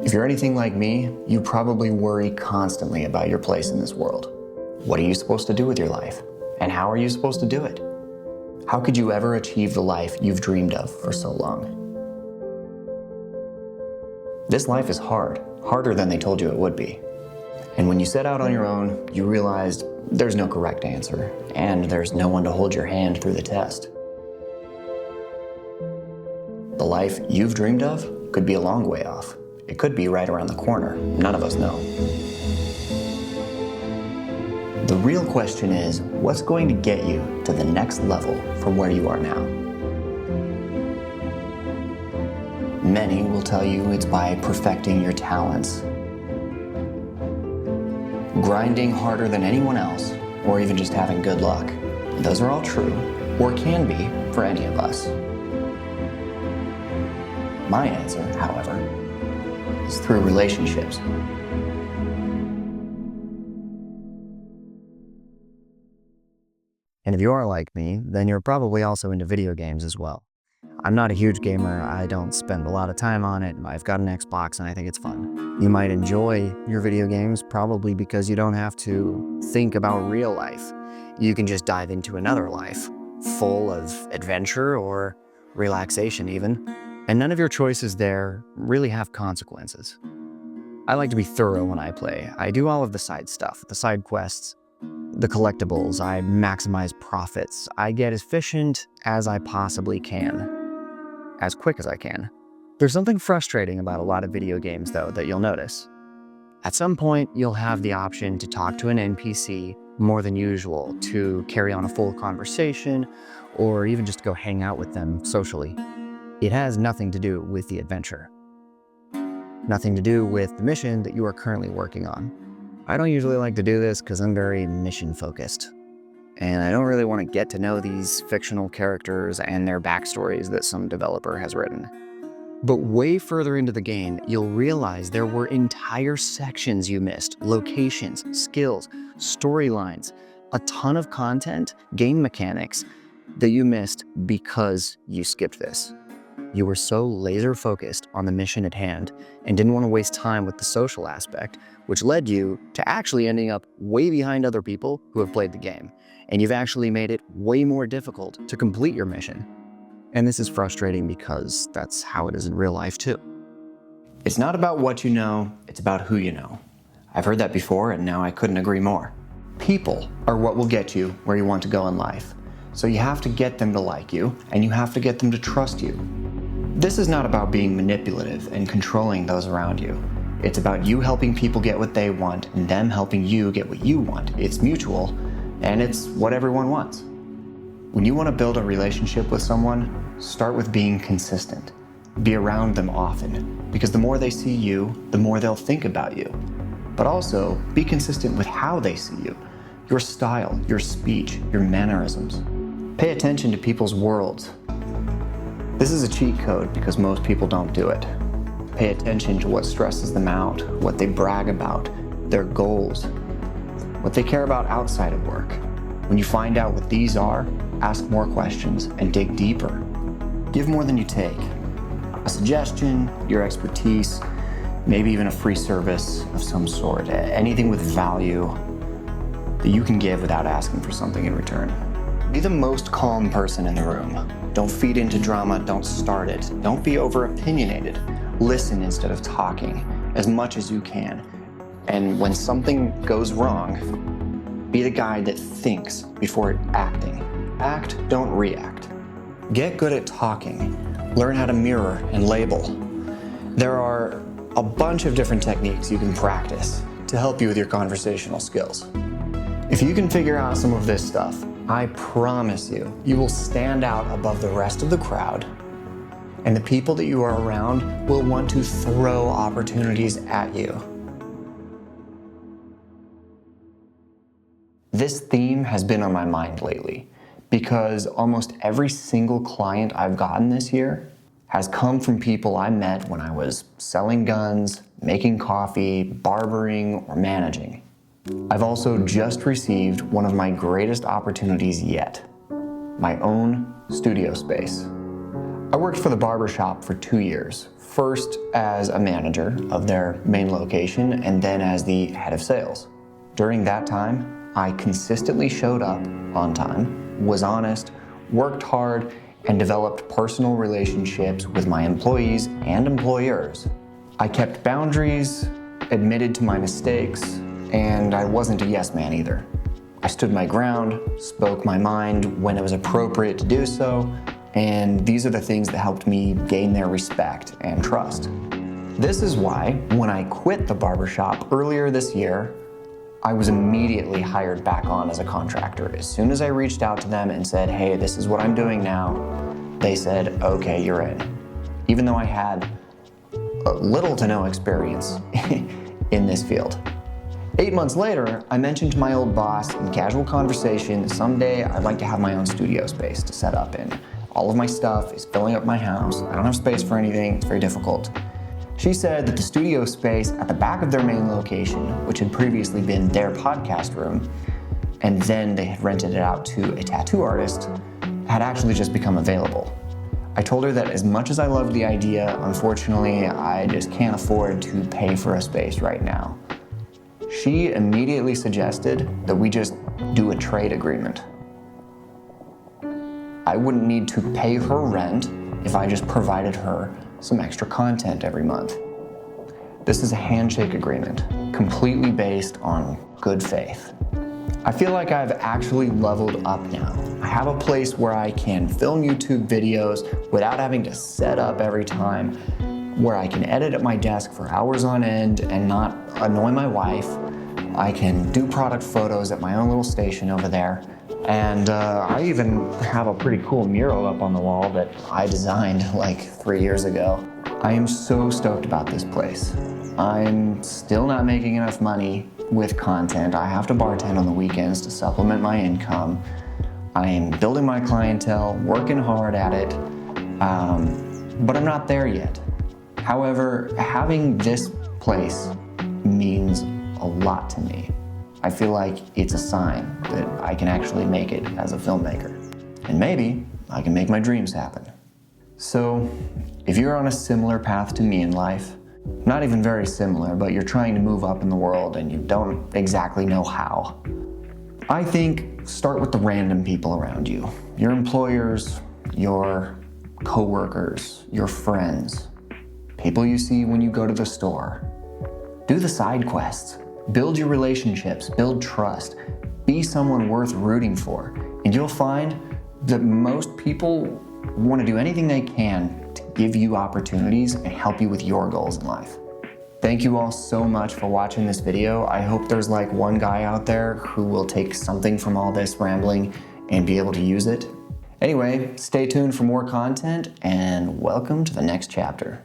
If you're anything like me, you probably worry constantly about your place in this world. What are you supposed to do with your life? And how are you supposed to do it? How could you ever achieve the life you've dreamed of for so long? This life is hard, harder than they told you it would be. And when you set out on your own, you realized there's no correct answer, and there's no one to hold your hand through the test. The life you've dreamed of could be a long way off. It could be right around the corner. None of us know. The real question is, what's going to get you to the next level from where you are now? Many will tell you it's by perfecting your talents, grinding harder than anyone else, or even just having good luck. Those are all true, or can be for any of us. My answer, however, is through relationships. And if you are like me, then you're probably also into video games as well. I'm not a huge gamer, I don't spend a lot of time on it, I've got an Xbox and I think it's fun. You might enjoy your video games probably because you don't have to think about real life. You can just dive into another life, full of adventure or relaxation even. And none of your choices there really have consequences. I like to be thorough when I play. I do all of the side stuff, the side quests, the collectibles, I maximize profits. I get as efficient as I possibly can, as quick as I can. There's something frustrating about a lot of video games though that you'll notice. At some point, you'll have the option to talk to an NPC more than usual, to carry on a full conversation, or even just go hang out with them socially. It has nothing to do with the adventure. Nothing to do with the mission that you are currently working on. I don't usually like to do this because I'm very mission focused. And I don't really want to get to know these fictional characters and their backstories that some developer has written. But way further into the game, you'll realize there were entire sections you missed, locations, skills, storylines, a ton of content, game mechanics that you missed because you skipped this. You were so laser focused on the mission at hand and didn't want to waste time with the social aspect, which led you to actually ending up way behind other people who have played the game. And you've actually made it way more difficult to complete your mission. And this is frustrating because that's how it is in real life too. It's not about what you know, it's about who you know. I've heard that before and now I couldn't agree more. People are what will get you where you want to go in life. So you have to get them to like you, and you have to get them to trust you. This is not about being manipulative and controlling those around you. It's about you helping people get what they want and them helping you get what you want. It's mutual, and it's what everyone wants. When you want to build a relationship with someone, start with being consistent. Be around them often, because the more they see you, the more they'll think about you. But also, be consistent with how they see you. Your style, your speech, your mannerisms. Pay attention to people's worlds. This is a cheat code because most people don't do it. Pay attention to what stresses them out, what they brag about, their goals, what they care about outside of work. When you find out what these are, ask more questions and dig deeper. Give more than you take. A suggestion, your expertise, maybe even a free service of some sort. Anything with value that you can give without asking for something in return. Be the most calm person in the room. Don't feed into drama, don't start it. Don't be over-opinionated. Listen instead of talking as much as you can. And when something goes wrong, be the guy that thinks before acting. Act, don't react. Get good at talking. Learn how to mirror and label. There are a bunch of different techniques you can practice to help you with your conversational skills. If you can figure out some of this stuff, I promise you, you will stand out above the rest of the crowd, and the people that you are around will want to throw opportunities at you. This theme has been on my mind lately because almost every single client I've gotten this year has come from people I met when I was selling guns, making coffee, barbering, or managing. I've also just received one of my greatest opportunities yet, my own studio space. I worked for the barbershop for 2 years, first as a manager of their main location and then as the head of sales. During that time, I consistently showed up on time, was honest, worked hard, and developed personal relationships with my employees and employers. I kept boundaries, admitted to my mistakes, and I wasn't a yes man either. I stood my ground, spoke my mind when it was appropriate to do so, and these are the things that helped me gain their respect and trust. This is why, when I quit the barbershop earlier this year, I was immediately hired back on as a contractor. As soon as I reached out to them and said, hey, this is what I'm doing now, they said, okay, you're in. Even though I had little to no experience in this field. 8 months later, I mentioned to my old boss in casual conversation that someday I'd like to have my own studio space to set up in. All of my stuff is filling up my house. I don't have space for anything, it's very difficult. She said that the studio space at the back of their main location, which had previously been their podcast room, and then they had rented it out to a tattoo artist, had actually just become available. I told her that as much as I loved the idea, unfortunately, I just can't afford to pay for a space right now. She immediately suggested that we just do a trade agreement. I wouldn't need to pay her rent if I just provided her some extra content every month. This is a handshake agreement, completely based on good faith. I feel like I've actually leveled up now. I have a place where I can film YouTube videos without having to set up every time, where I can edit at my desk for hours on end and not annoy my wife. I can do product photos at my own little station over there. And I even have a pretty cool mural up on the wall that I designed like 3 years ago. I am so stoked about this place. I'm still not making enough money with content. I have to bartend on the weekends to supplement my income. I am building my clientele, working hard at it, but I'm not there yet. However, having this place means a lot to me. I feel like it's a sign that I can actually make it as a filmmaker. And maybe I can make my dreams happen. So, if you're on a similar path to me in life, not even very similar, but you're trying to move up in the world and you don't exactly know how, I think start with the random people around you. Your employers, your coworkers, your friends, people you see when you go to the store. Do the side quests. Build your relationships, build trust, be someone worth rooting for, and you'll find that most people want to do anything they can to give you opportunities and help you with your goals in life. Thank you all so much for watching this video. I hope there's like one guy out there who will take something from all this rambling and be able to use it. Anyway, stay tuned for more content and welcome to the next chapter.